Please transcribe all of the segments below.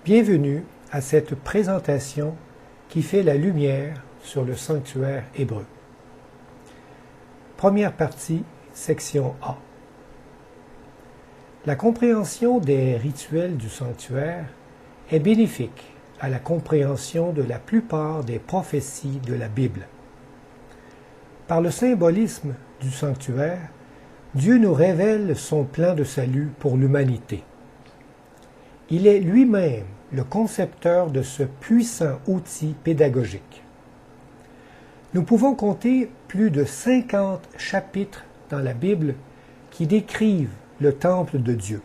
Bienvenue à cette présentation qui fait la lumière sur le sanctuaire hébreu. Première partie, section A. La compréhension des rituels du sanctuaire est bénéfique à la compréhension de la plupart des prophéties de la Bible. Par le symbolisme du sanctuaire, Dieu nous révèle son plan de salut pour l'humanité. Il est lui-même le concepteur de ce puissant outil pédagogique. Nous pouvons compter plus de 50 chapitres dans la Bible qui décrivent le temple de Dieu.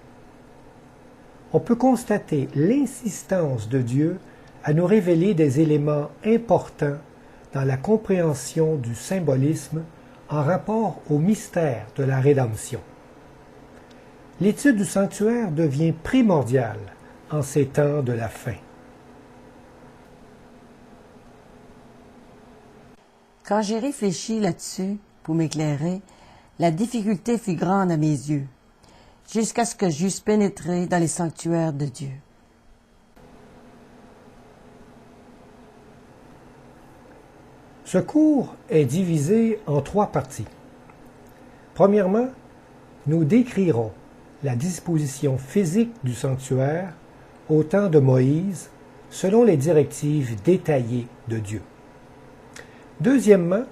On peut constater l'insistance de Dieu à nous révéler des éléments importants dans la compréhension du symbolisme en rapport au mystère de la rédemption. L'étude du sanctuaire devient primordiale en ces temps de la fin. Quand j'ai réfléchi là-dessus pour m'éclairer, la difficulté fut grande à mes yeux, jusqu'à ce que j'eusse pénétré dans les sanctuaires de Dieu. Ce cours est divisé en 3 parties. Premièrement, nous décrirons la disposition physique du sanctuaire au temps de Moïse, selon les directives détaillées de Dieu. Deuxièmement,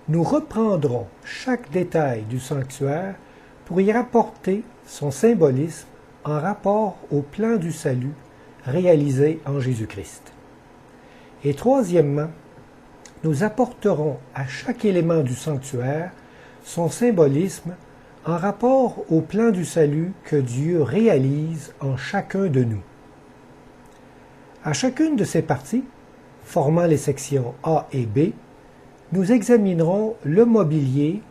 nous reprendrons chaque détail du sanctuaire pour y rapporter son symbolisme en rapport au plan du salut réalisé en Jésus-Christ. Et troisièmement, nous apporterons à chaque élément du sanctuaire son symbolisme en rapport au plan du salut que Dieu réalise en chacun de nous. À chacune de ces parties, formant les sections A et B, nous examinerons le mobilier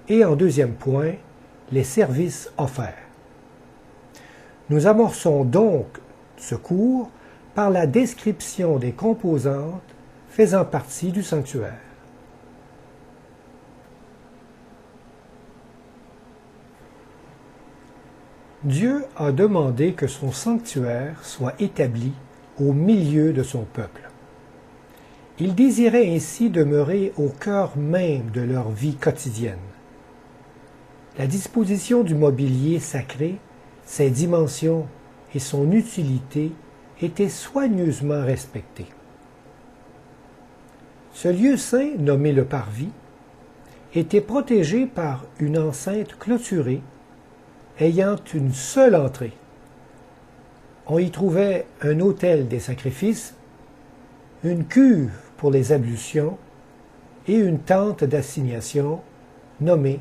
et, en deuxième point, les services offerts. Nous amorçons donc ce cours par la description des composantes faisant partie du sanctuaire. Dieu a demandé que son sanctuaire soit établi au milieu de son peuple. Il désirait ainsi demeurer au cœur même de leur vie quotidienne. La disposition du mobilier sacré, ses dimensions et son utilité étaient soigneusement respectées. Ce lieu saint, nommé le parvis, était protégé par une enceinte clôturée ayant une seule entrée. On y trouvait un autel des sacrifices, une cuve pour les ablutions et une tente d'assignation nommée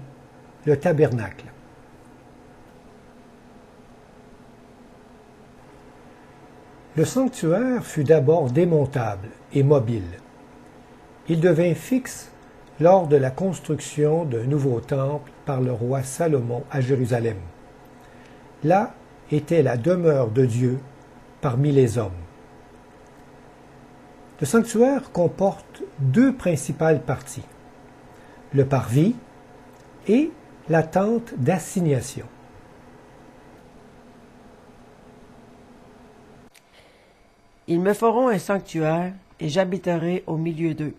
le tabernacle. Le sanctuaire fut d'abord démontable et mobile. Il devint fixe lors de la construction d'un nouveau temple par le roi Salomon à Jérusalem. Là était la demeure de Dieu parmi les hommes. Le sanctuaire comporte 2 principales parties, le parvis et la tente d'assignation. Ils me feront un sanctuaire et j'habiterai au milieu d'eux.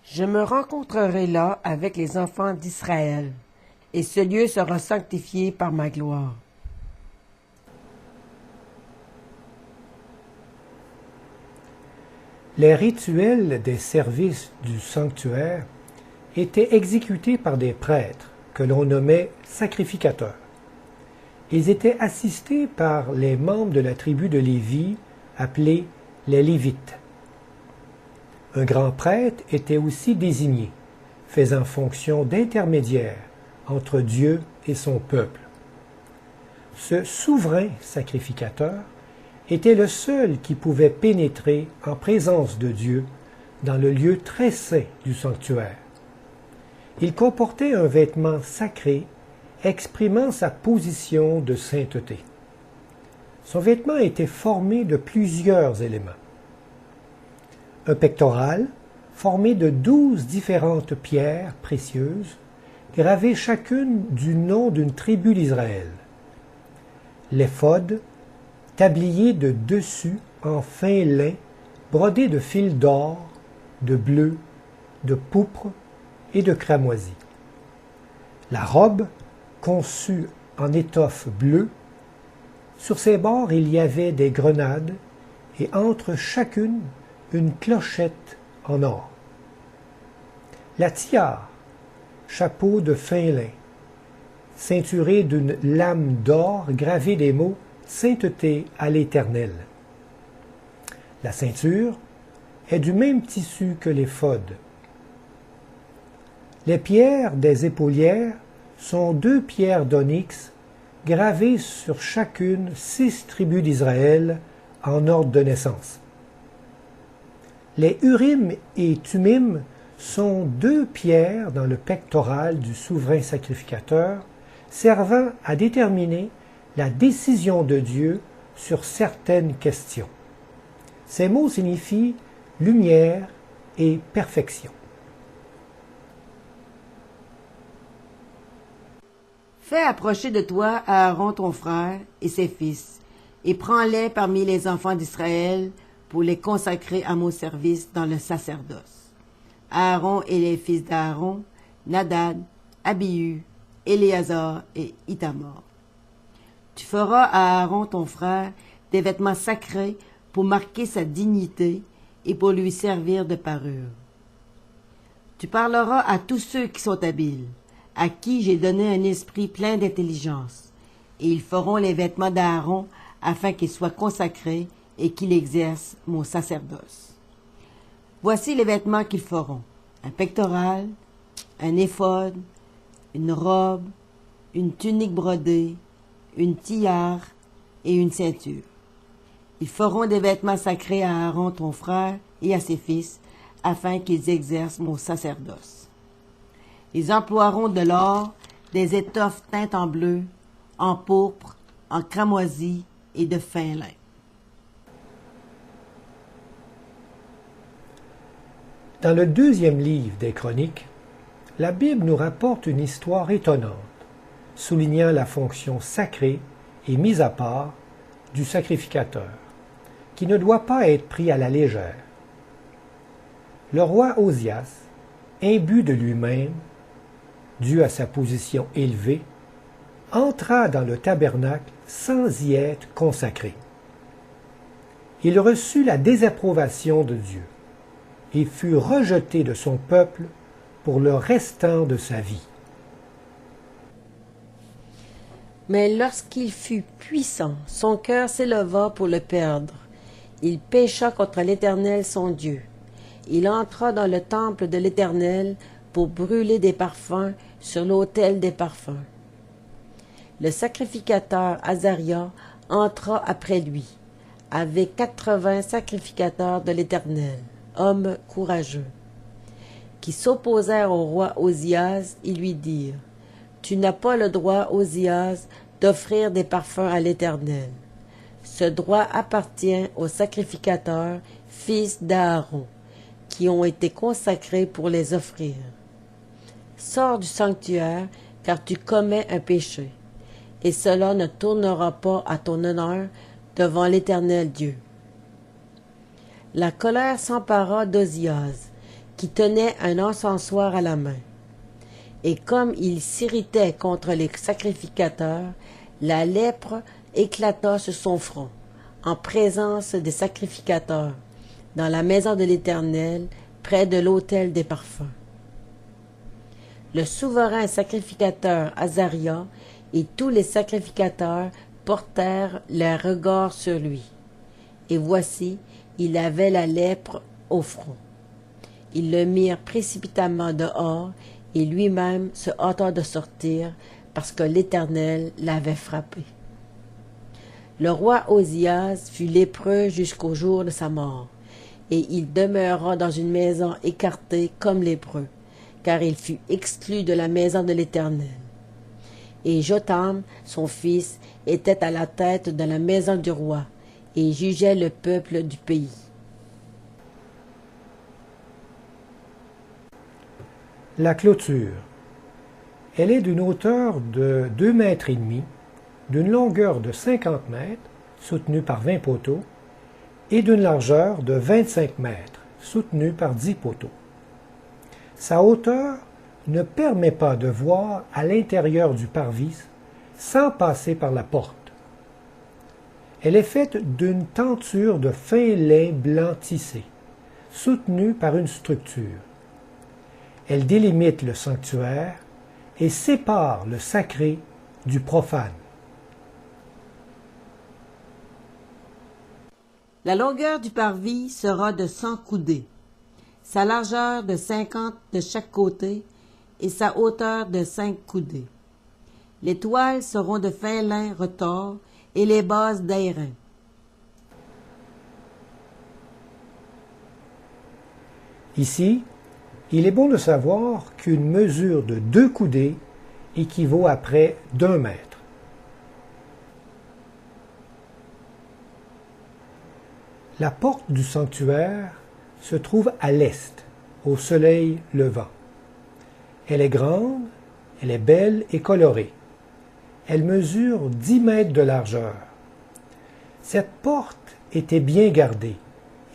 Je me rencontrerai là avec les enfants d'Israël, et ce lieu sera sanctifié par ma gloire. Les rituels des services du sanctuaire étaient exécutés par des prêtres que l'on nommait sacrificateurs. Ils étaient assistés par les membres de la tribu de Lévi, appelés les Lévites. Un grand prêtre était aussi désigné, faisant fonction d'intermédiaire entre Dieu et son peuple. Ce souverain sacrificateur était le seul qui pouvait pénétrer en présence de Dieu dans le lieu très saint du sanctuaire. Il comportait un vêtement sacré exprimant sa position de sainteté. Son vêtement était formé de plusieurs éléments. Un pectoral formé de 12 différentes pierres précieuses, gravées chacune du nom d'une tribu d'Israël. L'éphod, tablier de dessus en fin lin, brodé de fils d'or, de bleu, de pourpre et de cramoisi. La robe, conçue en étoffe bleue, sur ses bords il y avait des grenades et entre chacune une clochette en or. La tiare, chapeau de fin lin, ceinturé d'une lame d'or gravée des mots « Sainteté à l'Éternel ». La ceinture est du même tissu que l'éphod. Les pierres des épaulières sont 2 pierres d'onyx gravées sur chacune 6 tribus d'Israël en ordre de naissance. Les Urim et Thummim sont 2 pierres dans le pectoral du souverain sacrificateur, servant à déterminer la décision de Dieu sur certaines questions. Ces mots signifient lumière et perfection. Fais approcher de toi Aaron ton frère et ses fils, et prends-les parmi les enfants d'Israël pour les consacrer à mon service dans le sacerdoce. Aaron et les fils d'Aaron, Nadab, Abihu, Éléazar et Ithamar. Tu feras à Aaron ton frère des vêtements sacrés pour marquer sa dignité et pour lui servir de parure. Tu parleras à tous ceux qui sont habiles, à qui j'ai donné un esprit plein d'intelligence, et ils feront les vêtements d'Aaron afin qu'il soit consacré et qu'il exerce mon sacerdoce. Voici les vêtements qu'ils feront: un pectoral, un éphod, une robe, une tunique brodée, une tiare et une ceinture. Ils feront des vêtements sacrés à Aaron ton frère et à ses fils, afin qu'ils exercent mon sacerdoce. Ils emploieront de l'or, des étoffes teintes en bleu, en pourpre, en cramoisi et de fin lin. Dans le 2e livre des Chroniques, la Bible nous rapporte une histoire étonnante, soulignant la fonction sacrée et mise à part du sacrificateur, qui ne doit pas être pris à la légère. Le roi Osias, imbu de lui-même, dû à sa position élevée, entra dans le tabernacle sans y être consacré. Il reçut la désapprobation de Dieu et fut rejeté de son peuple pour le restant de sa vie. Mais lorsqu'il fut puissant, son cœur s'éleva pour le perdre. Il pécha contre l'Éternel son Dieu. Il entra dans le temple de l'Éternel pour brûler des parfums sur l'autel des parfums. Le sacrificateur Azaria entra après lui, avec 80 sacrificateurs de l'Éternel, hommes courageux, qui s'opposèrent au roi Osias et lui dirent: Tu n'as pas le droit, Osias, d'offrir des parfums à l'Éternel. Ce droit appartient aux sacrificateurs, fils d'Aaron, qui ont été consacrés pour les offrir. Sors du sanctuaire, car tu commets un péché, et cela ne tournera pas à ton honneur devant l'Éternel Dieu. La colère s'empara d'Osias, qui tenait un encensoir à la main. Et comme il s'irritait contre les sacrificateurs, la lèpre éclata sur son front, en présence des sacrificateurs, dans la maison de l'Éternel, près de l'autel des parfums. Le souverain sacrificateur Azaria et tous les sacrificateurs portèrent leurs regards sur lui. Et voici, il avait la lèpre au front. Ils le mirent précipitamment dehors, et lui-même se hâta de sortir, parce que l'Éternel l'avait frappé. Le roi Osias fut lépreux jusqu'au jour de sa mort, et il demeura dans une maison écartée comme lépreux, car il fut exclu de la maison de l'Éternel. Et Jotham, son fils, était à la tête de la maison du roi, et jugeait le peuple du pays. La clôture. Elle est d'une hauteur de 2,5 mètres, d'une longueur de 50 mètres soutenu par 20 poteaux, et d'une largeur de 25 mètres, soutenu par 10 poteaux. Sa hauteur ne permet pas de voir à l'intérieur du parvis sans passer par la porte. Elle est faite d'une tenture de fin lin blanc tissé, soutenue par une structure. Elle délimite le sanctuaire et sépare le sacré du profane. La longueur du parvis sera de 100 coudées, sa largeur de 50 de chaque côté et sa hauteur de 5 coudées. Les toiles seront de fin lin retors et les bases d'airain. Ici, il est bon de savoir qu'une mesure de 2 coudées équivaut à près d'1 mètre. La porte du sanctuaire se trouve à l'est, au soleil levant. Elle est grande, elle est belle et colorée. Elle mesure 10 mètres de largeur. Cette porte était bien gardée,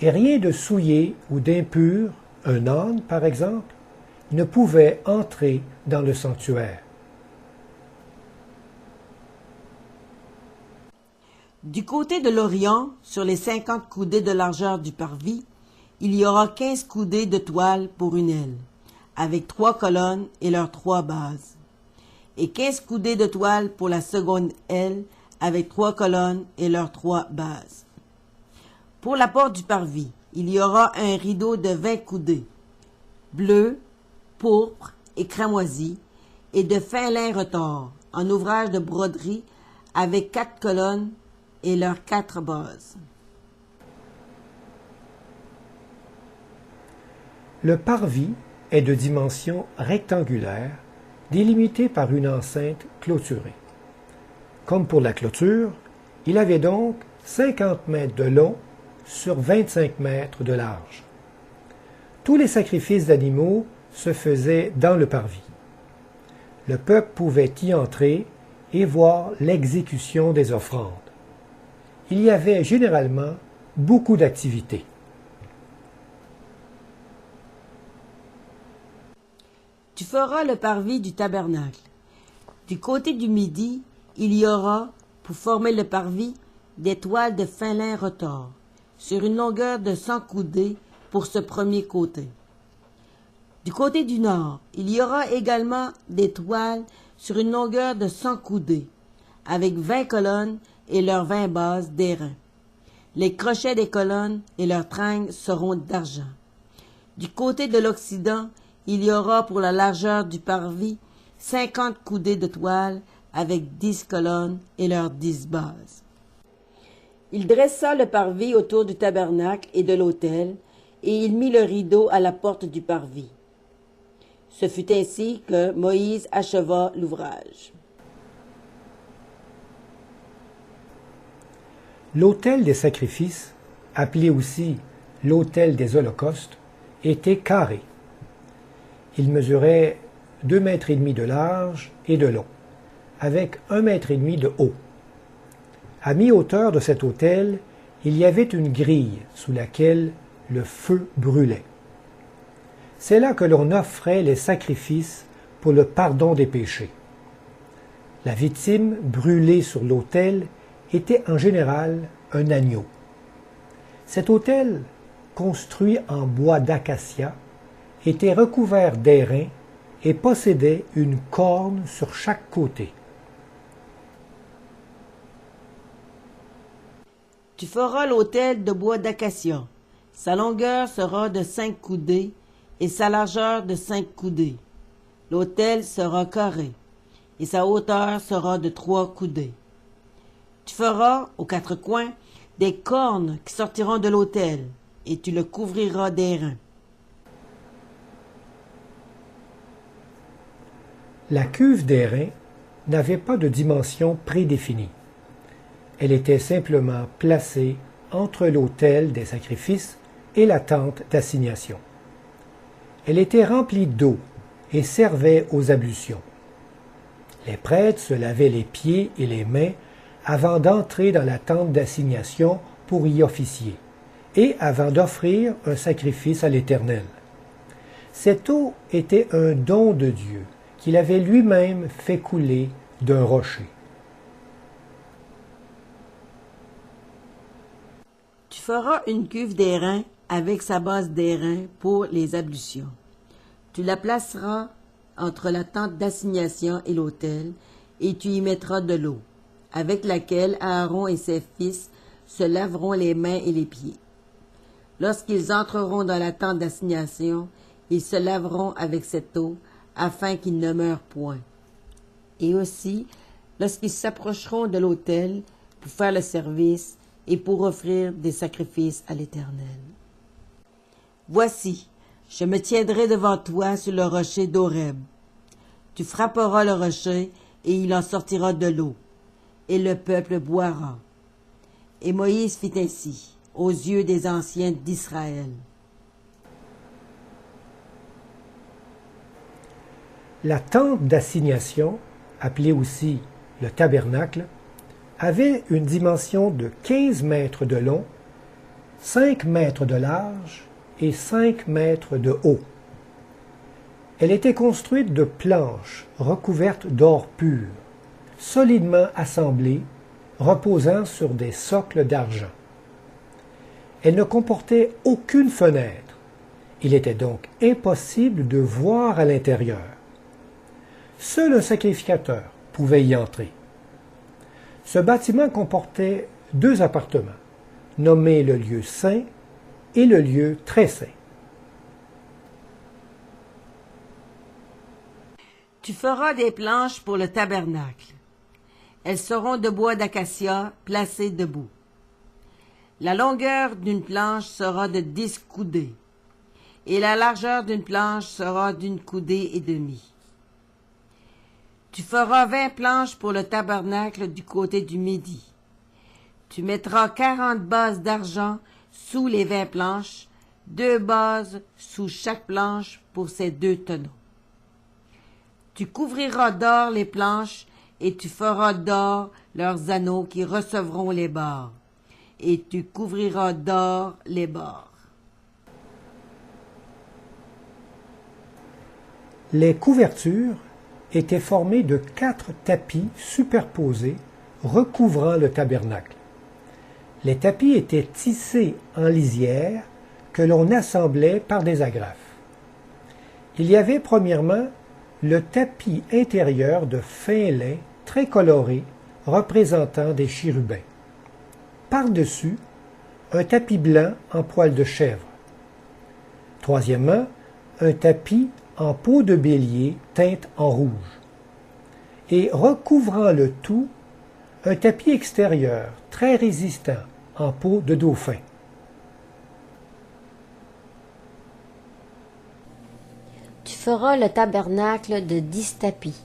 et rien de souillé ou d'impur, un âne par exemple, ne pouvait entrer dans le sanctuaire. Du côté de l'Orient, sur les 50 coudées de largeur du parvis, il y aura 15 coudées de toile pour une aile, avec 3 colonnes et leurs 3 bases, et 15 coudées de toile pour la seconde aile, avec 3 colonnes et leurs 3 bases. Pour la porte du parvis, il y aura un rideau de 20 coudées, bleu, pourpre et cramoisi, et de fin lin retors, en ouvrage de broderie, avec 4 colonnes et leurs 4 bases. Le parvis est de dimension rectangulaire, délimité par une enceinte clôturée. Comme pour la clôture, il avait donc 50 mètres de long sur 25 mètres de large. Tous les sacrifices d'animaux se faisaient dans le parvis. Le peuple pouvait y entrer et voir l'exécution des offrandes. Il y avait généralement beaucoup d'activités. Tu feras le parvis du tabernacle. Du côté du midi, il y aura, pour former le parvis, des toiles de fin lin retors, sur une longueur de 100 coudées pour ce premier côté. Du côté du nord, il y aura également des toiles sur une longueur de 100 coudées, avec 20 colonnes et leurs 20 bases d'airain. Les crochets des colonnes et leurs tringles seront d'argent. Du côté de l'Occident, il y aura pour la largeur du parvis 50 coudées de toile avec 10 colonnes et leurs 10 bases. Il dressa le parvis autour du tabernacle et de l'autel, et il mit le rideau à la porte du parvis. Ce fut ainsi que Moïse acheva l'ouvrage. L'autel des sacrifices, appelé aussi l'autel des holocaustes, était carré. Il mesurait 2,5 mètres de large et de long, avec 1,5 mètre de haut. À mi-hauteur de cet autel, il y avait une grille sous laquelle le feu brûlait. C'est là que l'on offrait les sacrifices pour le pardon des péchés. La victime brûlée sur l'autel était en général un agneau. Cet autel, construit en bois d'acacia, était recouvert d'airain et possédait une corne sur chaque côté. Tu feras l'autel de bois d'acacia. Sa longueur sera de 5 coudées et sa largeur de 5 coudées. L'autel sera carré et sa hauteur sera de 3 coudées. Tu feras, aux 4 coins, des cornes qui sortiront de l'autel, et tu le couvriras d'airain. La cuve d'airain n'avait pas de dimension prédéfinie. Elle était simplement placée entre l'autel des sacrifices et la tente d'assignation. Elle était remplie d'eau et servait aux ablutions. Les prêtres se lavaient les pieds et les mains avant d'entrer dans la tente d'assignation pour y officier et avant d'offrir un sacrifice à l'Éternel. Cette eau était un don de Dieu qu'il avait lui-même fait couler d'un rocher. Tu feras une cuve d'airain avec sa base d'airain pour les ablutions. Tu la placeras entre la tente d'assignation et l'autel, et tu y mettras de l'eau, avec laquelle Aaron et ses fils se laveront les mains et les pieds. Lorsqu'ils entreront dans la tente d'assignation, ils se laveront avec cette eau, afin qu'ils ne meurent point. Et aussi, lorsqu'ils s'approcheront de l'autel pour faire le service et pour offrir des sacrifices à l'Éternel. Voici, je me tiendrai devant toi sur le rocher d'Horeb. Tu frapperas le rocher, et il en sortira de l'eau, et le peuple boira. Et Moïse fit ainsi, aux yeux des anciens d'Israël. La tente d'assignation, appelée aussi le tabernacle, avait une dimension de 15 mètres de long, 5 mètres de large et 5 mètres de haut. Elle était construite de planches recouvertes d'or pur, solidement assemblées, reposant sur des socles d'argent. Elle ne comportait aucune fenêtre. Il était donc impossible de voir à l'intérieur. Seul un sacrificateur pouvait y entrer. Ce bâtiment comportait 2 appartements, nommés le lieu saint et le lieu très saint. Tu feras des planches pour le tabernacle. Elles seront de bois d'acacia placées debout. La longueur d'une planche sera de 10 coudées, et la largeur d'une planche sera d'1 coudée et demie. Tu feras 20 planches pour le tabernacle du côté du midi. Tu mettras 40 bases d'argent sous les 20 planches, 2 bases sous chaque planche pour ces 2 tonneaux. Tu couvriras d'or les planches, et tu feras d'or leurs anneaux qui recevront les bords, et tu couvriras d'or les bords. Les couvertures étaient formées de 4 tapis superposés recouvrant le tabernacle. Les tapis étaient tissés en lisière que l'on assemblait par des agrafes. Il y avait premièrement le tapis intérieur de fin lin très coloré représentant des chérubins. Par-dessus, un tapis blanc en poil de chèvre. Troisièmement, un tapis en peau de bélier teinte en rouge. Et recouvrant le tout, un tapis extérieur très résistant en peau de dauphin. Tu feras le tabernacle de 10 tapis,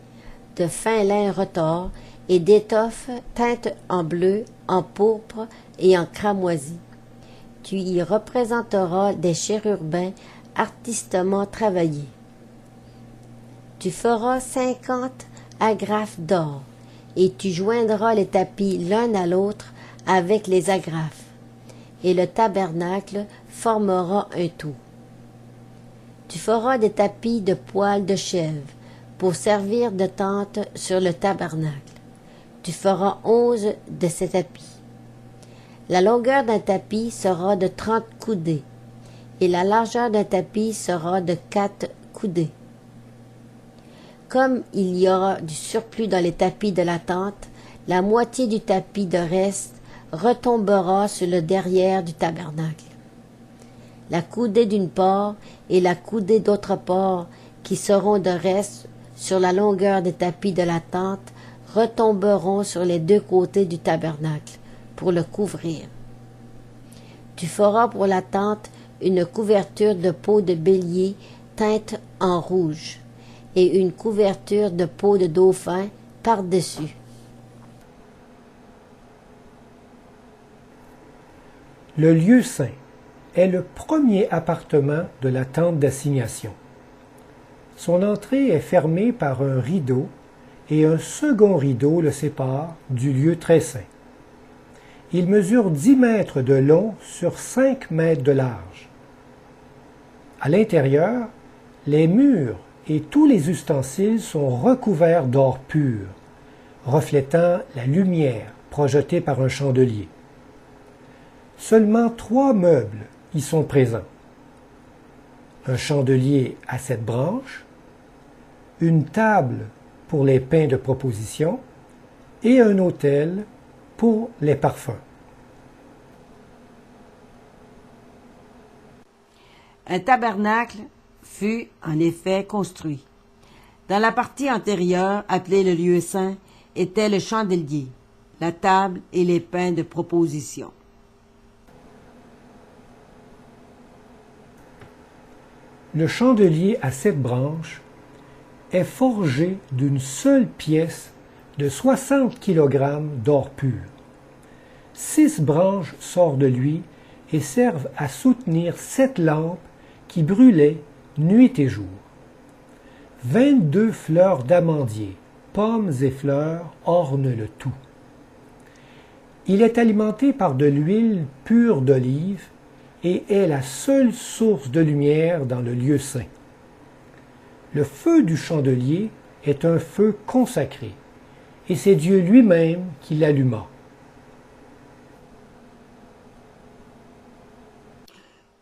de fin lin retors et d'étoffe teinte en bleu, en pourpre et en cramoisi. Tu y représenteras des chérubins artistement travaillés. Tu feras 50 agrafes d'or, et tu joindras les tapis l'un à l'autre avec les agrafes, et le tabernacle formera un tout. Tu feras des tapis de poil de chèvre pour servir de tente sur le tabernacle. Tu feras 11 de ces tapis. La longueur d'un tapis sera de 30 coudées, et la largeur d'un tapis sera de 4 coudées. Comme il y aura du surplus dans les tapis de la tente, la moitié du tapis de reste retombera sur le derrière du tabernacle. La coudée d'une part et la coudée d'autre part, qui seront de reste sur la longueur des tapis de la tente, retomberont sur les 2 côtés du tabernacle, pour le couvrir. Tu feras pour la tente une couverture de peau de bélier teinte en rouge, et une couverture de peau de dauphin par-dessus. Le lieu saint est le premier appartement de la tente d'assignation. Son entrée est fermée par un rideau et un second rideau le sépare du lieu très saint. Il mesure 10 mètres de long sur 5 mètres de large. À l'intérieur, les murs et tous les ustensiles sont recouverts d'or pur, reflétant la lumière projetée par un chandelier. Seulement 3 meubles y sont présents. Un chandelier à 7 branches, une table pour les pains de proposition et un autel pour les parfums. Un tabernacle fut en effet construit. Dans la partie antérieure, appelée le lieu saint, était le chandelier, la table et les pains de proposition. Le chandelier à 7 branches est forgé d'une seule pièce de 60 kg d'or pur. 6 branches sortent de lui et servent à soutenir 7 lampes qui brûlaient nuit et jour. 22 fleurs d'amandier, pommes et fleurs ornent le tout. Il est alimenté par de l'huile pure d'olive et est la seule source de lumière dans le lieu saint. Le feu du chandelier est un feu consacré, et c'est Dieu lui-même qui l'alluma.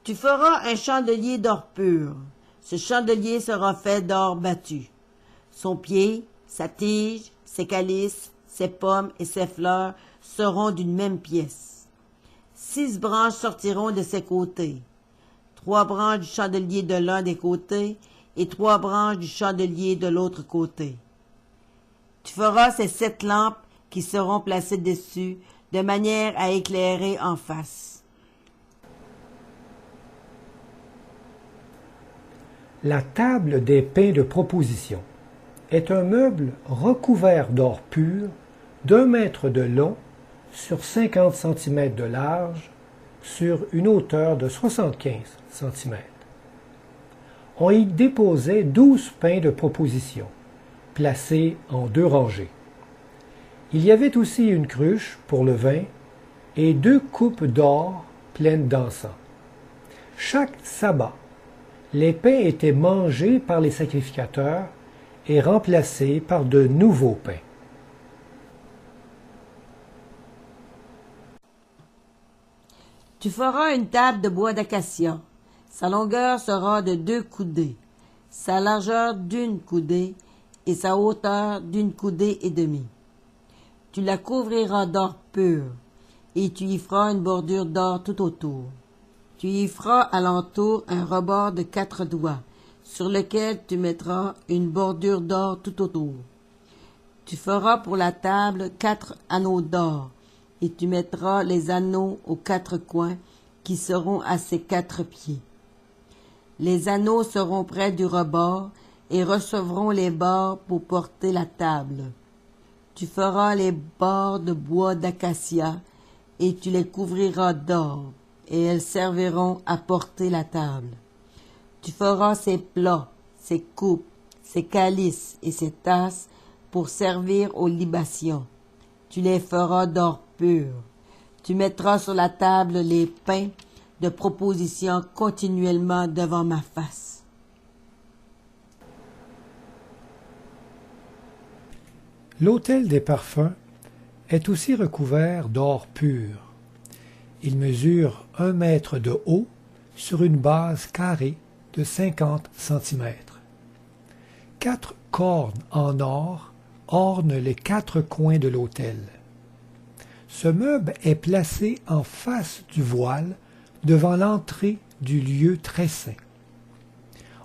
Tu feras un chandelier d'or pur. Ce chandelier sera fait d'or battu. Son pied, sa tige, ses calices, ses pommes et ses fleurs seront d'une même pièce. 6 branches sortiront de ses côtés. 3 branches du chandelier de l'un des côtés et 3 branches du chandelier de l'autre côté. Tu feras ces 7 lampes qui seront placées dessus de manière à éclairer en face. La table des pains de proposition est un meuble recouvert d'or pur d'1 mètre de long sur 50 cm de large sur une hauteur de 75 cm. On y déposait 12 pains de proposition, placés en 2 rangées. Il y avait aussi une cruche pour le vin et 2 coupes d'or pleines d'encens. Chaque sabbat, les pains étaient mangés par les sacrificateurs et remplacés par de nouveaux pains. Tu feras une table de bois d'acacia. Sa longueur sera de 2 coudées, sa largeur d'1 coudée et sa hauteur d'1 coudée et demie. Tu la couvriras d'or pur, et tu y feras une bordure d'or tout autour. Tu y feras alentour un rebord de 4 doigts, sur lequel tu mettras une bordure d'or tout autour. Tu feras pour la table 4 anneaux d'or, et tu mettras les anneaux aux 4 coins qui seront à ses 4 pieds. Les anneaux seront près du rebord et recevront les bords pour porter la table. Tu feras les bords de bois d'acacia et tu les couvriras d'or, et elles serviront à porter la table. Tu feras ses plats, ses coupes, ses calices et ses tasses pour servir aux libations. Tu les feras d'or pur. Tu mettras sur la table les pains de proposition continuellement devant ma face. L'autel des parfums est aussi recouvert d'or pur. Il mesure 1 mètre de haut sur une base carrée de 50 cm. 4 cornes en or ornent les 4 coins de l'autel. Ce meuble est placé en face du voile devant l'entrée du lieu très saint.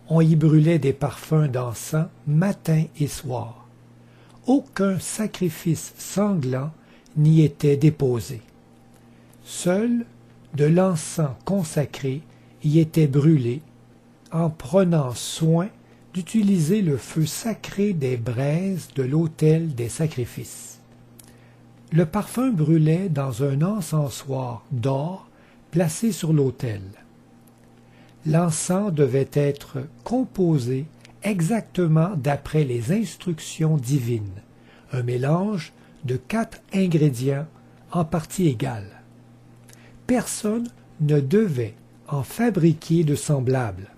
On y brûlait des parfums d'encens matin et soir. Aucun sacrifice sanglant n'y était déposé. Seul de l'encens consacré y était brûlé, en prenant soin d'utiliser le feu sacré des braises de l'autel des sacrifices. Le parfum brûlait dans un encensoir d'or placé sur l'autel. L'encens devait être composé exactement d'après les instructions divines, un mélange de 4 ingrédients en partie égales. Personne ne devait en fabriquer de semblables.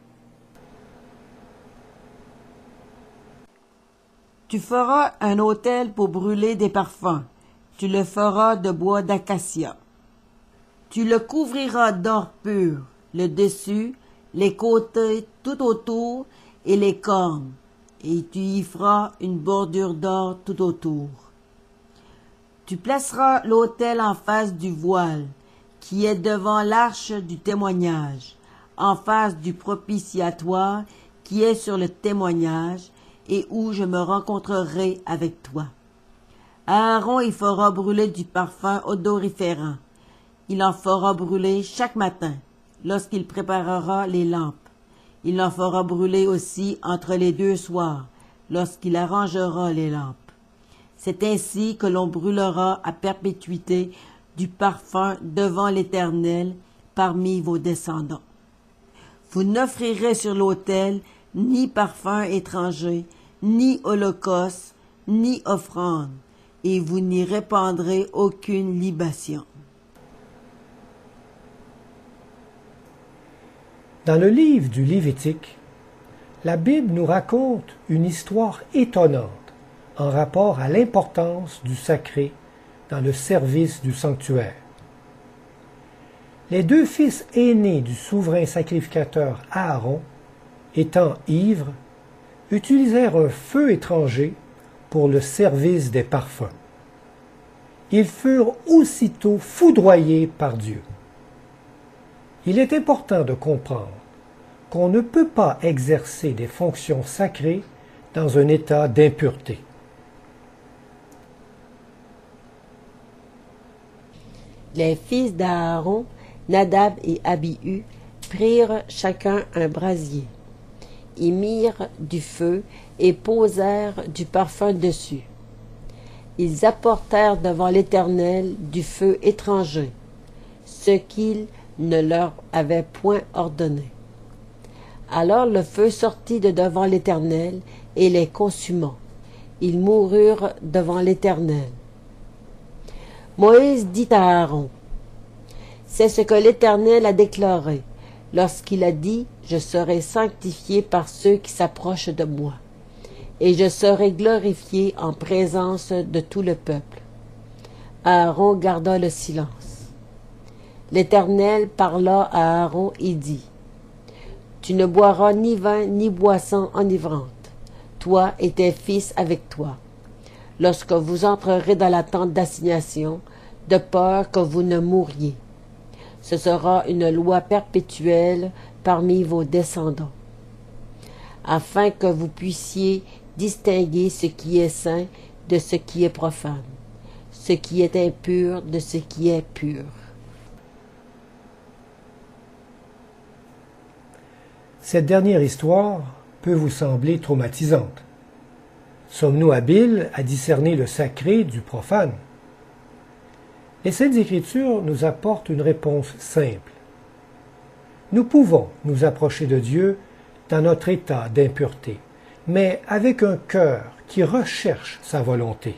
Tu feras un autel pour brûler des parfums. Tu le feras de bois d'acacia. Tu le couvriras d'or pur, le dessus, les côtés tout autour et les cornes, et tu y feras une bordure d'or tout autour. Tu placeras l'autel en face du voile, qui est devant l'arche du témoignage, en face du propitiatoire qui est sur le témoignage, et où je me rencontrerai avec toi. Aaron y fera brûler du parfum odoriférant. Il en fera brûler chaque matin, lorsqu'il préparera les lampes. Il en fera brûler aussi entre les 2 soirs, lorsqu'il arrangera les lampes. C'est ainsi que l'on brûlera à perpétuité du parfum devant l'Éternel parmi vos descendants. Vous n'offrirez sur l'autel ni parfum étranger, ni holocauste, ni offrande, et vous n'y répandrez aucune libation. Dans le livre du Lévitique, la Bible nous raconte une histoire étonnante en rapport à l'importance du sacré dans le service du sanctuaire. Les 2 fils aînés du souverain sacrificateur Aaron, étant ivres, utilisèrent un feu étranger pour le service des parfums. Ils furent aussitôt foudroyés par Dieu. Il est important de comprendre qu'on ne peut pas exercer des fonctions sacrées dans un état d'impureté. Les fils d'Aaron, Nadab et Abihu, prirent chacun un brasier. Ils mirent du feu et posèrent du parfum dessus. Ils apportèrent devant l'Éternel du feu étranger, ce qu'il ne leur avait point ordonné. Alors le feu sortit de devant l'Éternel et les consuma. Ils moururent devant l'Éternel. Moïse dit à Aaron, « C'est ce que l'Éternel a déclaré, lorsqu'il a dit, « Je serai sanctifié par ceux qui s'approchent de moi, et je serai glorifié en présence de tout le peuple. » Aaron garda le silence. L'Éternel parla à Aaron et dit, « Tu ne boiras ni vin ni boisson enivrante, toi et tes fils avec toi, lorsque vous entrerez dans la tente d'assignation, de peur que vous ne mouriez. Ce sera une loi perpétuelle parmi vos descendants, afin que vous puissiez distinguer ce qui est saint de ce qui est profane, ce qui est impur de ce qui est pur. » Cette dernière histoire peut vous sembler traumatisante. Sommes-nous habiles à discerner le sacré du profane? Les Saintes Écritures nous apportent une réponse simple. Nous pouvons nous approcher de Dieu dans notre état d'impureté, mais avec un cœur qui recherche sa volonté.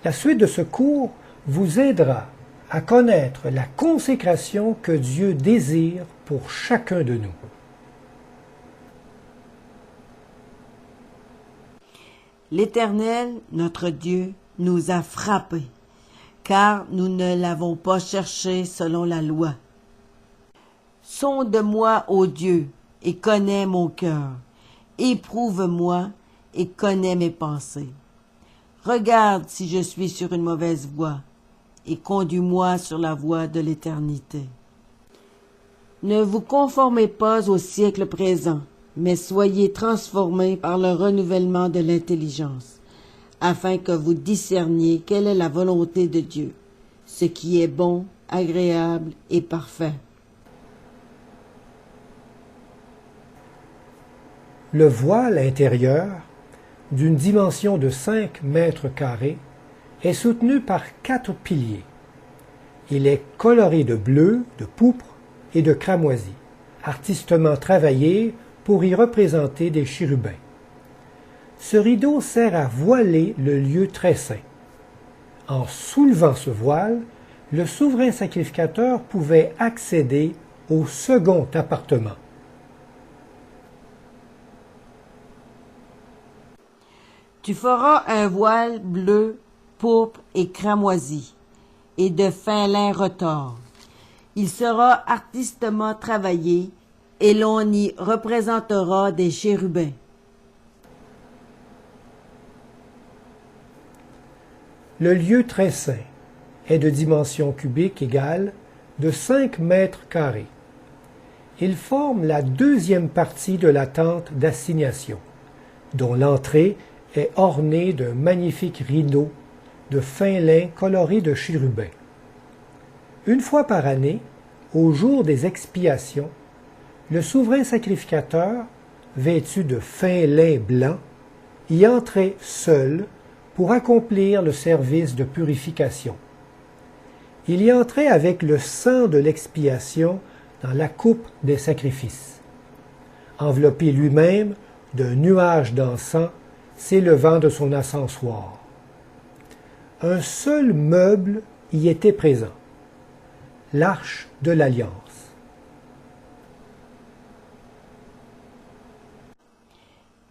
La suite de ce cours vous aidera à connaître la consécration que Dieu désire pour chacun de nous. L'Éternel, notre Dieu, nous a frappés, car nous ne l'avons pas cherché selon la loi. Sonde-moi, ô Dieu, et connais mon cœur. Éprouve-moi et connais mes pensées. Regarde si je suis sur une mauvaise voie, et conduis-moi sur la voie de l'éternité. Ne vous conformez pas au siècle présent, mais soyez transformés par le renouvellement de l'intelligence, afin que vous discerniez quelle est la volonté de Dieu, ce qui est bon, agréable et parfait. Le voile intérieur, d'une dimension de 5 mètres carrés, est soutenu par 4 piliers. Il est coloré de bleu, de pourpre et de cramoisi, artistement travaillé pour y représenter des chérubins. Ce rideau sert à voiler le lieu très saint. En soulevant ce voile, le souverain sacrificateur pouvait accéder au second appartement. Tu feras un voile bleu, pourpre et cramoisi, et de fin lin retors. Il sera artistement travaillé, et l'on y représentera des chérubins. Le lieu très saint est de dimension cubique égale de 5 mètres carrés. Il forme la deuxième partie de la tente d'assignation, dont l'entrée est ornée d'un magnifique rideau de fin lin coloré de chérubins. Une fois par année, au jour des expiations, le souverain sacrificateur, vêtu de fin lin blanc, y entrait seul pour accomplir le service de purification. Il y entrait avec le sang de l'expiation dans la coupe des sacrifices, enveloppé lui-même d'un nuage d'encens s'élevant de son ascensoir. Un seul meuble y était présent, l'Arche de l'Alliance.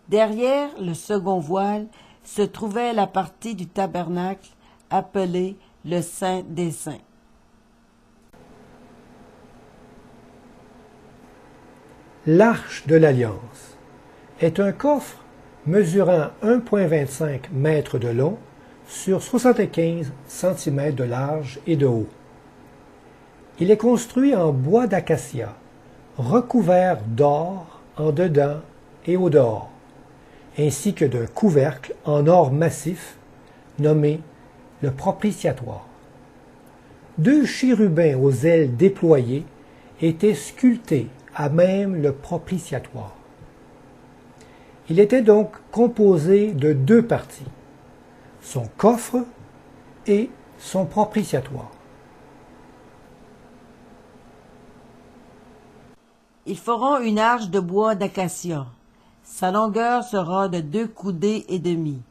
Derrière le second voile se trouvait la partie du tabernacle appelée le Saint des Saints. L'Arche de l'Alliance est un coffre mesurant 1,25 m de long sur 75 cm de large et de haut. Il est construit en bois d'acacia, recouvert d'or en dedans et au dehors, ainsi que d'un couvercle en or massif nommé le propitiatoire. 2 chérubins aux ailes déployées étaient sculptés à même le propitiatoire. Il était donc composé de 2 parties, son coffre et son propitiatoire. Ils feront une arche de bois d'acacia. Sa longueur sera de 2 coudées et demie,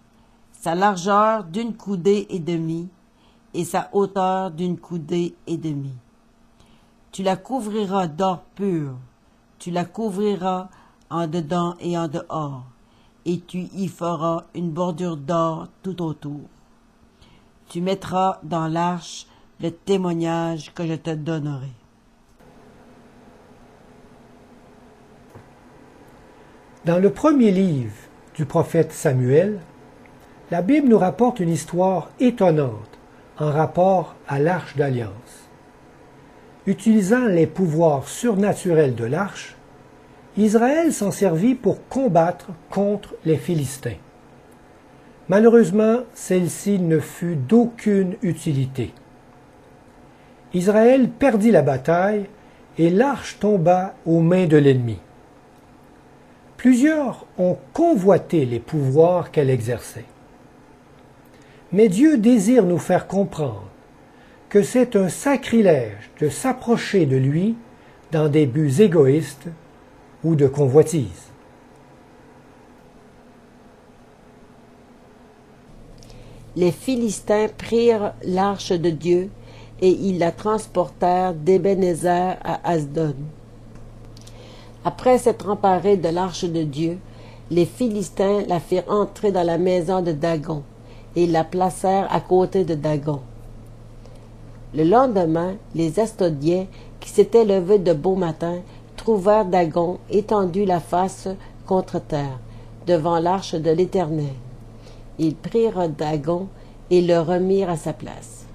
sa largeur d'1 coudée et demie, et sa hauteur d'1 coudée et demie. Tu la couvriras d'or pur, tu la couvriras en dedans et en dehors, et tu y feras une bordure d'or tout autour. Tu mettras dans l'arche le témoignage que je te donnerai. Dans le premier livre du prophète Samuel, la Bible nous rapporte une histoire étonnante en rapport à l'Arche d'Alliance. Utilisant les pouvoirs surnaturels de l'Arche, Israël s'en servit pour combattre contre les Philistins. Malheureusement, celle-ci ne fut d'aucune utilité. Israël perdit la bataille et l'Arche tomba aux mains de l'ennemi. Plusieurs ont convoité les pouvoirs qu'elle exerçait. Mais Dieu désire nous faire comprendre que c'est un sacrilège de s'approcher de lui dans des buts égoïstes ou de convoitise. Les Philistins prirent l'arche de Dieu et ils la transportèrent d'Ébenézer à Asdod. Après s'être emparés de l'arche de Dieu, les Philistins la firent entrer dans la maison de Dagon et la placèrent à côté de Dagon. Le lendemain, les Astodiens, qui s'étaient levés de beau matin, trouvèrent Dagon étendu la face contre terre, devant l'arche de l'Éternel. Ils prirent Dagon et le remirent à sa place.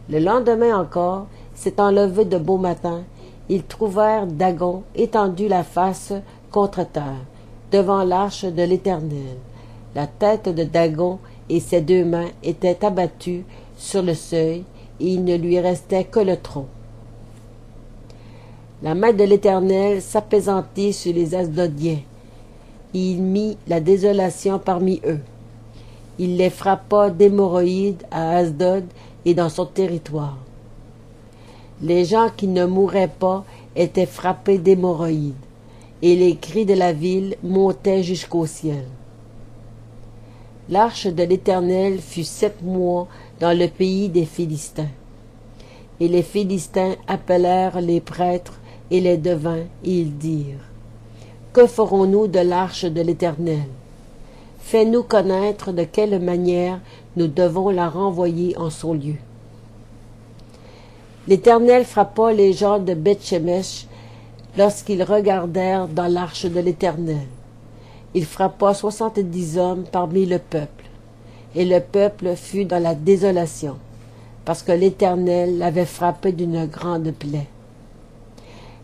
Le lendemain encore, s'étant levés de beau matin, ils trouvèrent Dagon étendu la face contre terre, devant l'arche de l'Éternel. La tête de Dagon et ses 2 mains étaient abattues sur le seuil, et il ne lui restait que le tronc. La main de l'Éternel s'apaisantit sur les Asdodiens, et il mit la désolation parmi eux. Il les frappa d'hémorroïdes à Asdod et dans son territoire. Les gens qui ne mouraient pas étaient frappés d'hémorroïdes, et les cris de la ville montaient jusqu'au ciel. L'arche de l'Éternel fut 7 mois dans le pays des Philistins. Et les Philistins appelèrent les prêtres et les devins, et ils dirent, « Que ferons-nous de l'arche de l'Éternel? Fais-nous connaître de quelle manière nous devons la renvoyer en son lieu. » L'Éternel frappa les gens de Beth-Shemesh lorsqu'ils regardèrent dans l'arche de l'Éternel. Il frappa 70 hommes parmi le peuple, et le peuple fut dans la désolation, parce que l'Éternel l'avait frappé d'une grande plaie.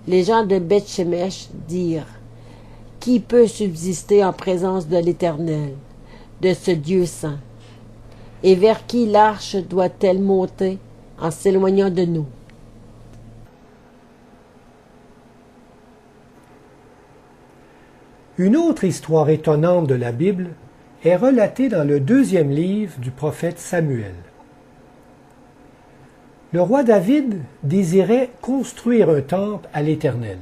Les gens de Beth-Shemesh dirent, « Qui peut subsister en présence de l'Éternel, de ce Dieu saint? Et vers qui l'arche doit-elle monter en s'éloignant de nous? » Une autre histoire étonnante de la Bible est relatée dans le 2e livre du prophète Samuel. Le roi David désirait construire un temple à l'Éternel.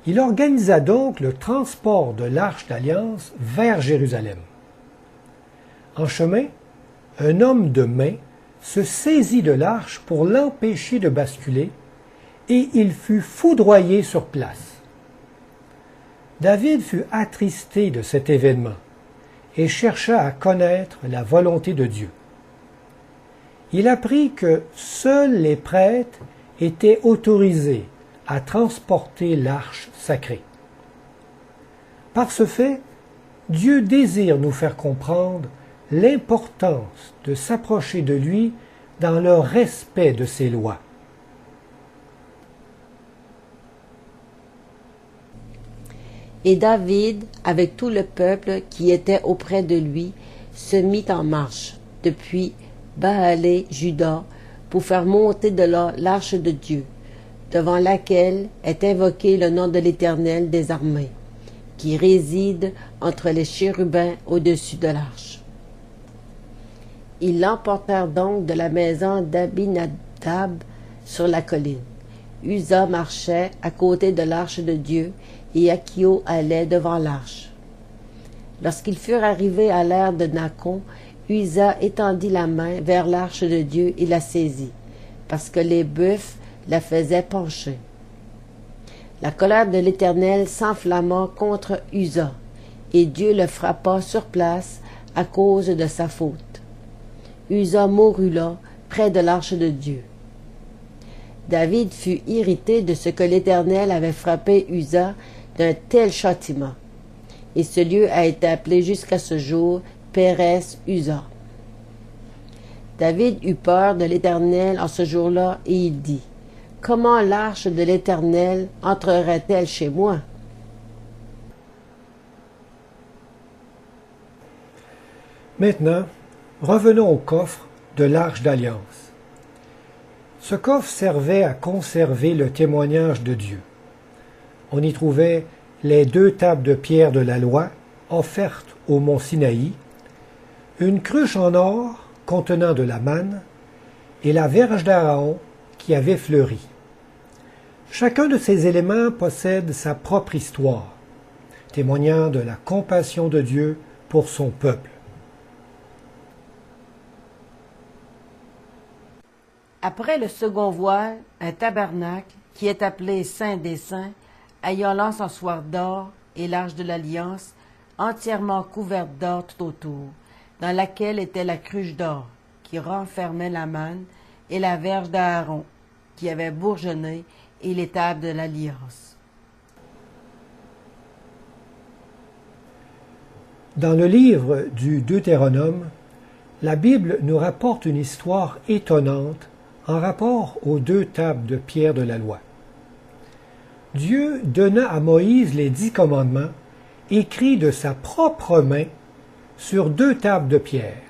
Il organisa donc le transport de l'Arche d'Alliance vers Jérusalem. En chemin, un homme de main se saisit de l'arche pour l'empêcher de basculer, et il fut foudroyé sur place. David fut attristé de cet événement et chercha à connaître la volonté de Dieu. Il apprit que seuls les prêtres étaient autorisés à transporter l'arche sacrée. Par ce fait, Dieu désire nous faire comprendre l'importance de s'approcher de lui dans le respect de ses lois. Et David, avec tout le peuple qui était auprès de lui, se mit en marche depuis Bahalé, Juda, pour faire monter de là l'arche de Dieu, devant laquelle est invoqué le nom de l'Éternel des armées, qui réside entre les chérubins au-dessus de l'arche. Ils l'emportèrent donc de la maison d'Abinadab sur la colline. Uza marchait à côté de l'arche de Dieu, et Achio allait devant l'arche. Lorsqu'ils furent arrivés à l'aire de Nacon, Uza étendit la main vers l'arche de Dieu et la saisit, parce que les buffles la faisaient pencher. La colère de l'Éternel s'enflamma contre Uza, et Dieu le frappa sur place à cause de sa faute. Uza mourut là, près de l'arche de Dieu. David fut irrité de ce que l'Éternel avait frappé Uza d'un tel châtiment, et ce lieu a été appelé jusqu'à ce jour Pérès Uza. David eut peur de l'Éternel en ce jour-là, et il dit, « Comment l'arche de l'Éternel entrerait-elle chez moi? » Maintenant, revenons au coffre de l'Arche d'Alliance. Ce coffre servait à conserver le témoignage de Dieu. On y trouvait les 2 tables de pierre de la loi offertes au mont Sinaï, une cruche en or contenant de la manne et la verge d'Aaron qui avait fleuri. Chacun de ces éléments possède sa propre histoire, témoignant de la compassion de Dieu pour son peuple. Après le second voile, un tabernacle, qui est appelé Saint des Saints, ayant l'encensoir d'or et l'arche de l'Alliance, entièrement couverte d'or tout autour, dans laquelle était la cruche d'or, qui renfermait la manne, et la verge d'Aaron, qui avait bourgeonné, et les tables de l'Alliance. Dans le livre du Deutéronome, la Bible nous rapporte une histoire étonnante en rapport aux 2 tables de pierre de la loi. Dieu donna à Moïse les 10 commandements, écrits de sa propre main sur 2 tables de pierre.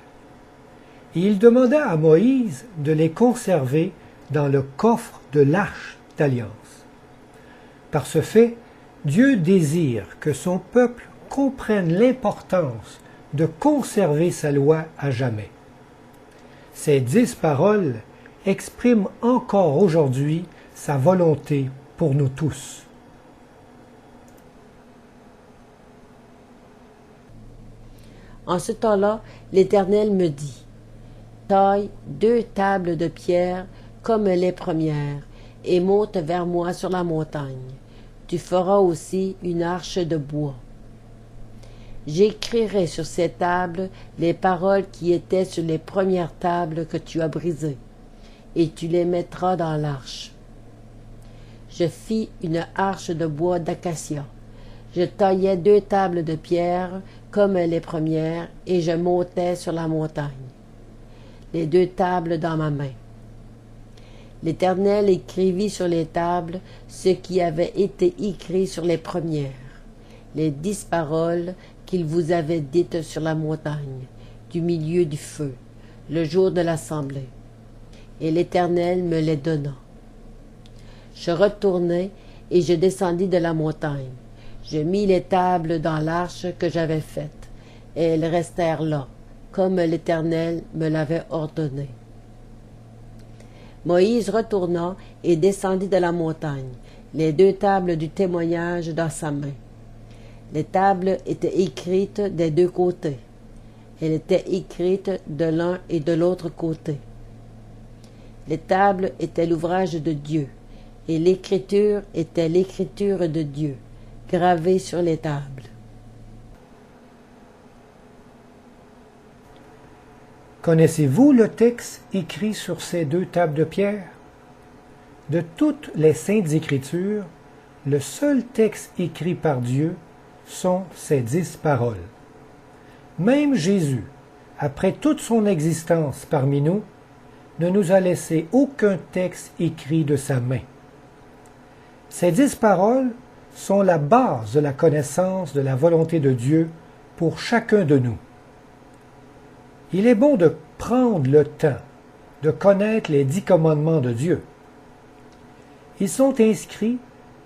Et il demanda à Moïse de les conserver dans le coffre de l'Arche d'Alliance. Par ce fait, Dieu désire que son peuple comprenne l'importance de conserver sa loi à jamais. Ces 10 paroles expriment encore aujourd'hui sa volonté pour nous tous. En ce temps-là, l'Éternel me dit, taille 2 tables de pierre comme les premières, et monte vers moi sur la montagne. Tu feras aussi une arche de bois. J'écrirai sur ces tables les paroles qui étaient sur les premières tables que tu as brisées, et tu les mettras dans l'arche. Je fis une arche de bois d'acacia. Je taillai 2 tables de pierre comme les premières, et je montai sur la montagne, les 2 tables dans ma main. L'Éternel écrivit sur les tables ce qui avait été écrit sur les premières, les 10 paroles qu'il vous avait dites sur la montagne, du milieu du feu, le jour de l'assemblée. Et l'Éternel me les donna. Je retournai et je descendis de la montagne. Je mis les tables dans l'arche que j'avais faite, et elles restèrent là, comme l'Éternel me l'avait ordonné. Moïse retourna et descendit de la montagne, les 2 tables du témoignage dans sa main. Les tables étaient écrites des 2 côtés. Elles étaient écrites de l'un et de l'autre côté. Les tables étaient l'ouvrage de Dieu, et l'écriture était l'écriture de Dieu, gravée sur les tables. Connaissez-vous le texte écrit sur ces 2 tables de pierre? De toutes les saintes Écritures, le seul texte écrit par Dieu sont ces 10 paroles. Même Jésus, après toute son existence parmi nous, ne nous a laissé aucun texte écrit de sa main. Ces 10 paroles sont la base de la connaissance de la volonté de Dieu pour chacun de nous. Il est bon de prendre le temps de connaître les 10 commandements de Dieu. Ils sont inscrits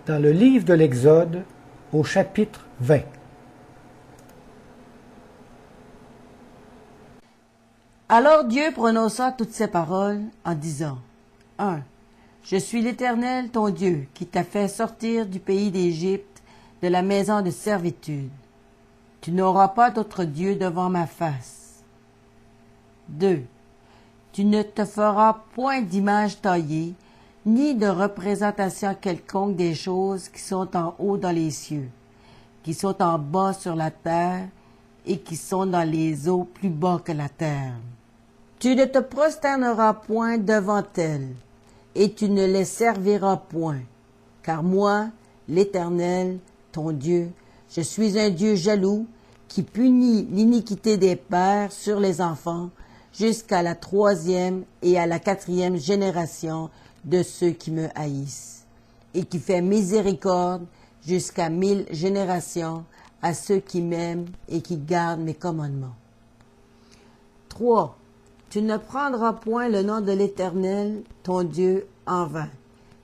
dans le livre de l'Exode au chapitre 20. Alors Dieu prononça toutes ces paroles en disant, 1. Je suis l'Éternel ton Dieu qui t'a fait sortir du pays d'Égypte, de la maison de servitude. Tu n'auras pas d'autre Dieu devant ma face. 2. Tu ne te feras point d'image taillée, ni de représentation quelconque des choses qui sont en haut dans les cieux, qui sont en bas sur la terre, et qui sont dans les eaux plus bas que la terre. Tu ne te prosterneras point devant elles, et tu ne les serviras point, car moi, l'Éternel, ton Dieu, je suis un Dieu jaloux, qui punit l'iniquité des pères sur les enfants, jusqu'à la 3e et à la 4e génération de ceux qui me haïssent, et qui fait miséricorde jusqu'à 1000 générations à ceux qui m'aiment et qui gardent mes commandements. 3. Tu ne prendras point le nom de l'Éternel, ton Dieu, en vain,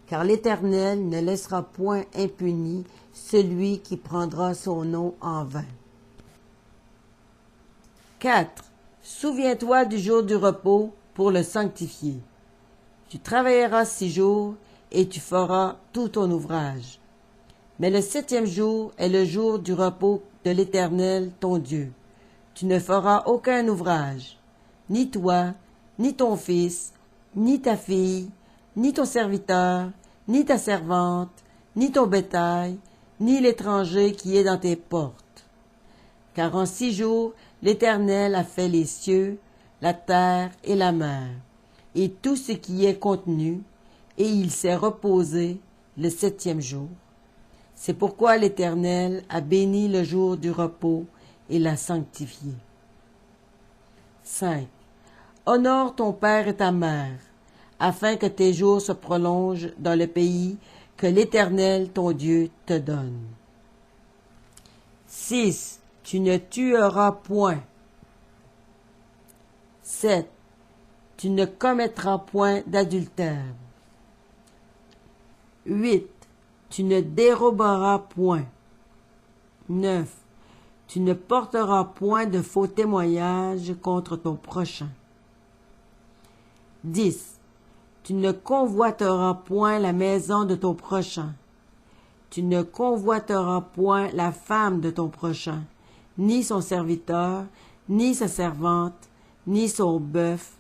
car l'Éternel ne laissera point impuni celui qui prendra son nom en vain. 4. Souviens-toi du jour du repos pour le sanctifier. Tu travailleras 6 jours et tu feras tout ton ouvrage. Mais le 7e jour est le jour du repos de l'Éternel, ton Dieu. Tu ne feras aucun ouvrage, ni toi, ni ton fils, ni ta fille, ni ton serviteur, ni ta servante, ni ton bétail, ni l'étranger qui est dans tes portes. Car en 6 jours, l'Éternel a fait les cieux, la terre et la mer, et tout ce qui est contenu, et il s'est reposé le 7e jour. C'est pourquoi l'Éternel a béni le jour du repos et l'a sanctifié. 5. Honore ton père et ta mère, afin que tes jours se prolongent dans le pays que l'Éternel ton Dieu te donne. 6. Tu ne tueras point. 7. Tu ne commettras point d'adultère. 8. Tu ne déroberas point. 9. Tu ne porteras point de faux témoignages contre ton prochain. 10. Tu ne convoiteras point la maison de ton prochain. Tu ne convoiteras point la femme de ton prochain, ni son serviteur, ni sa servante, ni son bœuf,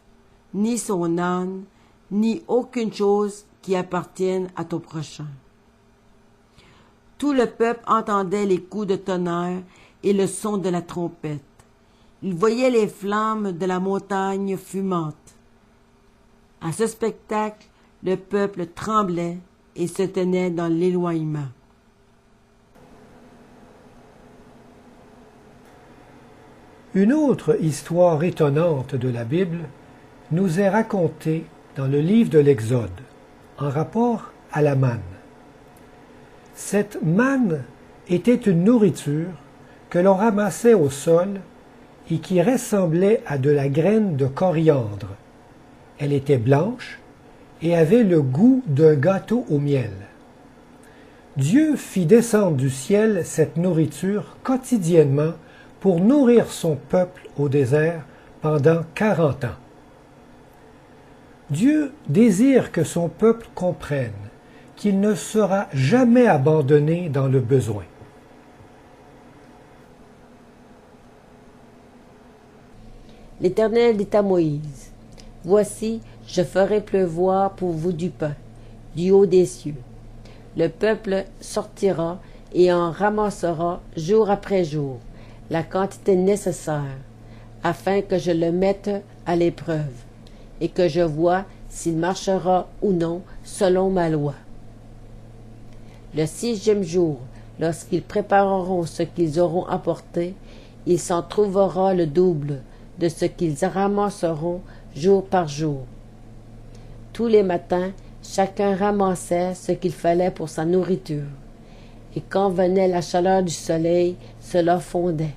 ni son âne, ni aucune chose qui appartienne à ton prochain. Tout le peuple entendait les coups de tonnerre et le son de la trompette. Il voyait les flammes de la montagne fumante. À ce spectacle, le peuple tremblait et se tenait dans l'éloignement. Une autre histoire étonnante de la Bible nous est racontée dans le livre de l'Exode, en rapport à la manne. Cette manne était une nourriture que l'on ramassait au sol et qui ressemblait à de la graine de coriandre. Elle était blanche et avait le goût d'un gâteau au miel. Dieu fit descendre du ciel cette nourriture quotidiennement pour nourrir son peuple au désert pendant 40 ans. Dieu désire que son peuple comprenne qu'il ne sera jamais abandonné dans le besoin. L'Éternel dit à Moïse, « Voici, je ferai pleuvoir pour vous du pain, du haut des cieux. Le peuple sortira et en ramassera jour après jour la quantité nécessaire, afin que je le mette à l'épreuve, et que je vois s'il marchera ou non selon ma loi. Le 6e jour, lorsqu'ils prépareront ce qu'ils auront apporté, il s'en trouvera le double de ce qu'ils ramasseront jour par jour. Tous les matins, chacun ramassait ce qu'il fallait pour sa nourriture, et quand venait la chaleur du soleil, cela fondait.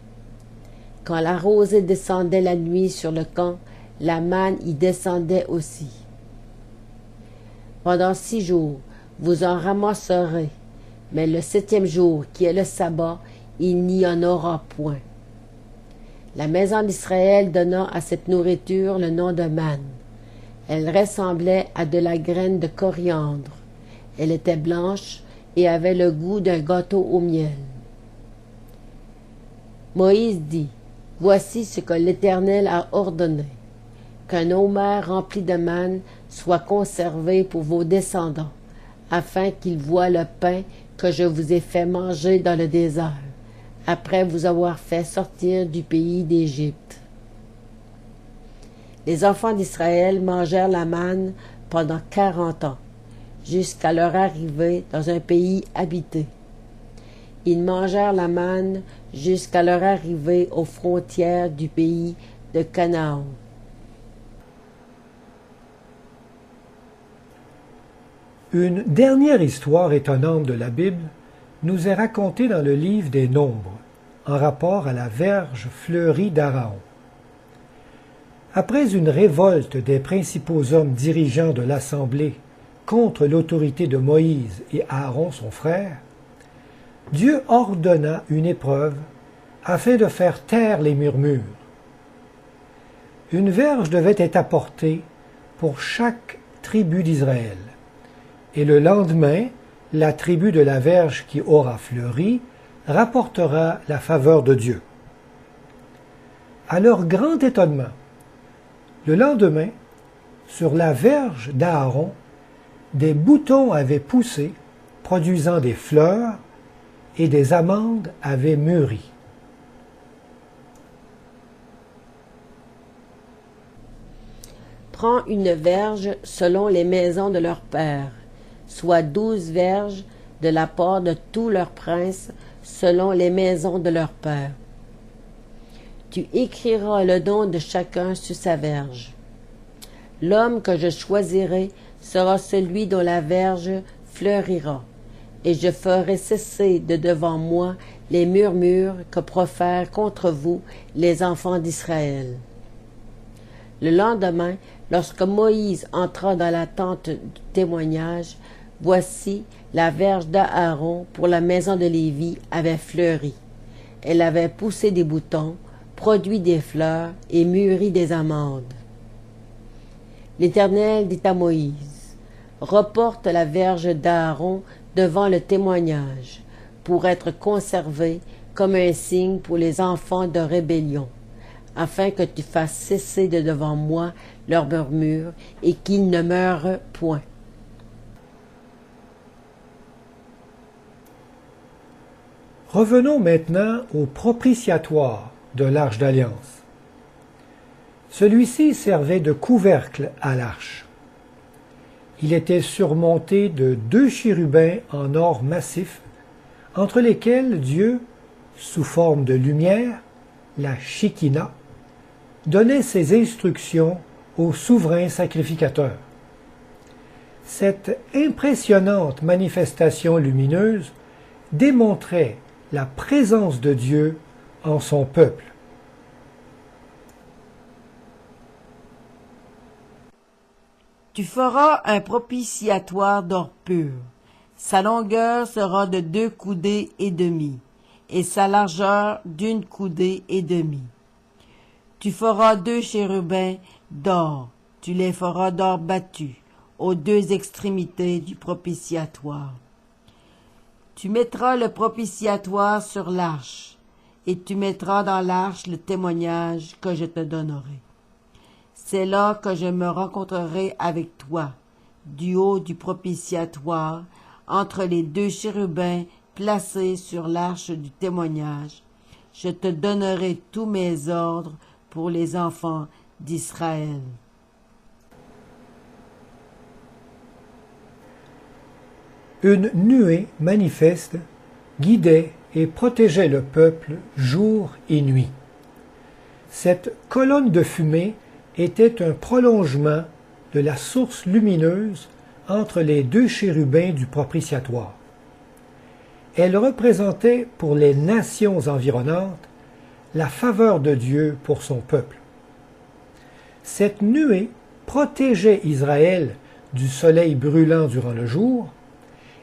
Quand la rosée descendait la nuit sur le camp, la manne y descendait aussi. Pendant 6 jours, vous en ramasserez, mais le 7e jour, qui est le sabbat, il n'y en aura point. La maison d'Israël donna à cette nourriture le nom de manne. Elle ressemblait à de la graine de coriandre. Elle était blanche et avait le goût d'un gâteau au miel. Moïse dit, « Voici ce que l'Éternel a ordonné, qu'un omer rempli de manne soit conservé pour vos descendants, afin qu'ils voient le pain que je vous ai fait manger dans le désert, après vous avoir fait sortir du pays d'Égypte. » Les enfants d'Israël mangèrent la manne pendant 40 ans, jusqu'à leur arrivée dans un pays habité. Ils mangèrent la manne jusqu'à leur arrivée aux frontières du pays de Canaan. Une dernière histoire étonnante de la Bible nous est racontée dans le livre des Nombres, en rapport à la verge fleurie d'Aaron. Après une révolte des principaux hommes dirigeants de l'Assemblée contre l'autorité de Moïse et Aaron son frère, Dieu ordonna une épreuve afin de faire taire les murmures. Une verge devait être apportée pour chaque tribu d'Israël, et le lendemain, la tribu de la verge qui aura fleuri rapportera la faveur de Dieu. À leur grand étonnement, le lendemain, sur la verge d'Aaron, des boutons avaient poussé, produisant des fleurs, et des amandes avaient mûri. Prends une verge selon les maisons de leurs pères, soit 12 verges de la part de tous leurs princes selon les maisons de leurs pères. Tu écriras le nom de chacun sur sa verge. L'homme que je choisirai sera celui dont la verge fleurira, et je ferai cesser de devant moi les murmures que profèrent contre vous les enfants d'Israël. Le lendemain, lorsque Moïse entra dans la tente du témoignage, voici la verge d'Aaron pour la maison de Lévi avait fleuri. Elle avait poussé des boutons, produit des fleurs et mûri des amandes. L'Éternel dit à Moïse, « Reporte la verge d'Aaron devant le témoignage, pour être conservée comme un signe pour les enfants de rébellion, afin que tu fasses cesser de devant moi leur murmure, et qu'ils ne meurent point. Revenons maintenant au propitiatoire de l'Arche d'Alliance. Celui-ci servait de couvercle à l'arche. Il était surmonté de 2 chérubins en or massif, entre lesquels Dieu, sous forme de lumière, la Shekinah, donnait ses instructions au souverain sacrificateur. Cette impressionnante manifestation lumineuse démontrait la présence de Dieu en son peuple. Tu feras un propitiatoire d'or pur. Sa longueur sera de 2 coudées et demie, et sa largeur d'1 coudée et demie. Tu feras 2 chérubins d'or, tu les feras d'or battu, aux 2 extrémités du propitiatoire. Tu mettras le propitiatoire sur l'arche, et tu mettras dans l'arche le témoignage que je te donnerai. C'est là que je me rencontrerai avec toi, du haut du propitiatoire, entre les 2 chérubins placés sur l'arche du témoignage. Je te donnerai tous mes ordres pour les enfants d'Israël. Une nuée manifeste guidait et protégeait le peuple jour et nuit. Cette colonne de fumée était un prolongement de la source lumineuse entre les 2 chérubins du propitiatoire. Elle représentait pour les nations environnantes la faveur de Dieu pour son peuple. Cette nuée protégeait Israël du soleil brûlant durant le jour,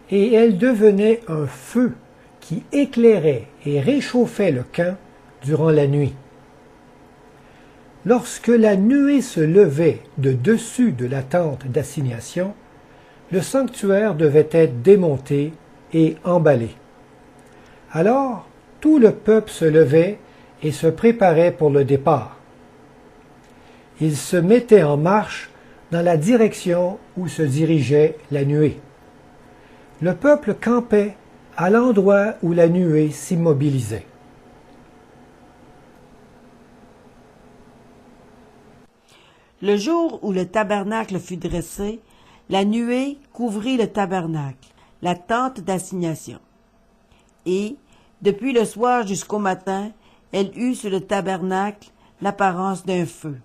et elle devenait un feu qui éclairait et réchauffait le camp durant la nuit. Lorsque la nuée se levait de dessus de la tente d'assignation, le sanctuaire devait être démonté et emballé. Alors, tout le peuple se levait et se préparait pour le départ. Il se mettait en marche dans la direction où se dirigeait la nuée. Le peuple campait à l'endroit où la nuée s'immobilisait. Le jour où le tabernacle fut dressé, la nuée couvrit le tabernacle, la tente d'assignation. Et, depuis le soir jusqu'au matin, elle eut sur le tabernacle l'apparence d'un feu.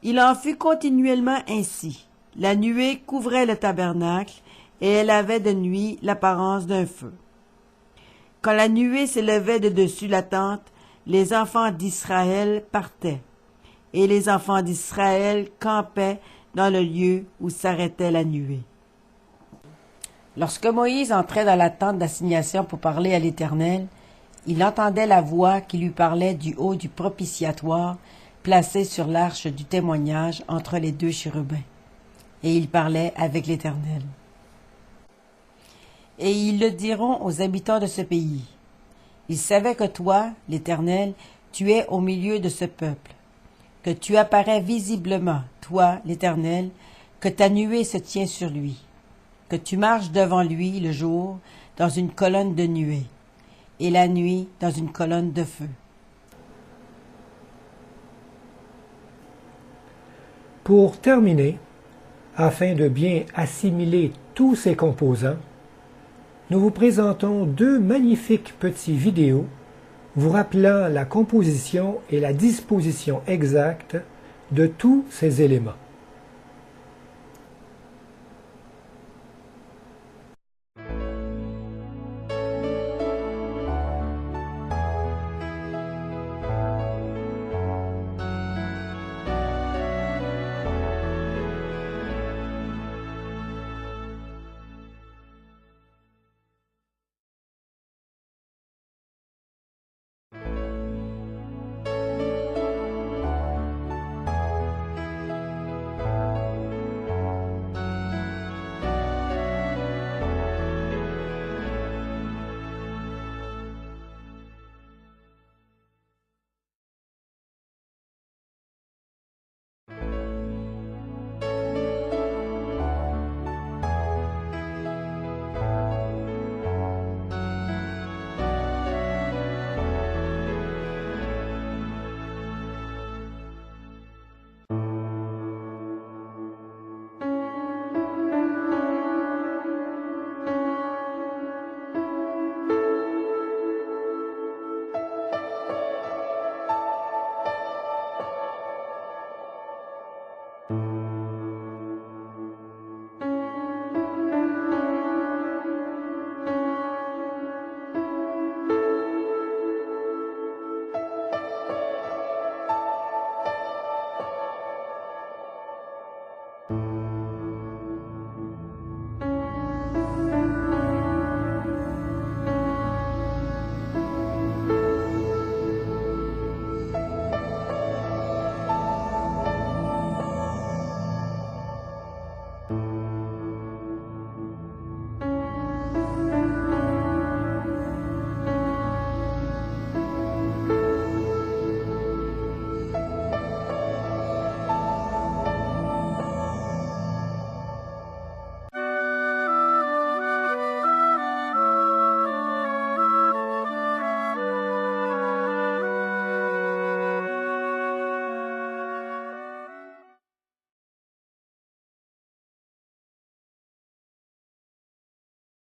Il en fut continuellement ainsi. La nuée couvrait le tabernacle, et elle avait de nuit l'apparence d'un feu. Quand la nuée s'élevait de dessus la tente, les enfants d'Israël partaient, et les enfants d'Israël campaient dans le lieu où s'arrêtait la nuée. Lorsque Moïse entrait dans la tente d'assignation pour parler à l'Éternel, il entendait la voix qui lui parlait du haut du propitiatoire, placé sur l'arche du témoignage entre les 2 chérubins. Et il parlait avec l'Éternel. Et ils le diront aux habitants de ce pays. Ils savaient que toi, l'Éternel, tu es au milieu de ce peuple, que tu apparais visiblement, toi, l'Éternel, que ta nuée se tient sur lui, que tu marches devant lui le jour dans une colonne de nuée, et la nuit dans une colonne de feu. Pour terminer, afin de bien assimiler tous ces composants, nous vous présentons 2 magnifiques petits vidéos vous rappelant la composition et la disposition exacte de tous ces éléments.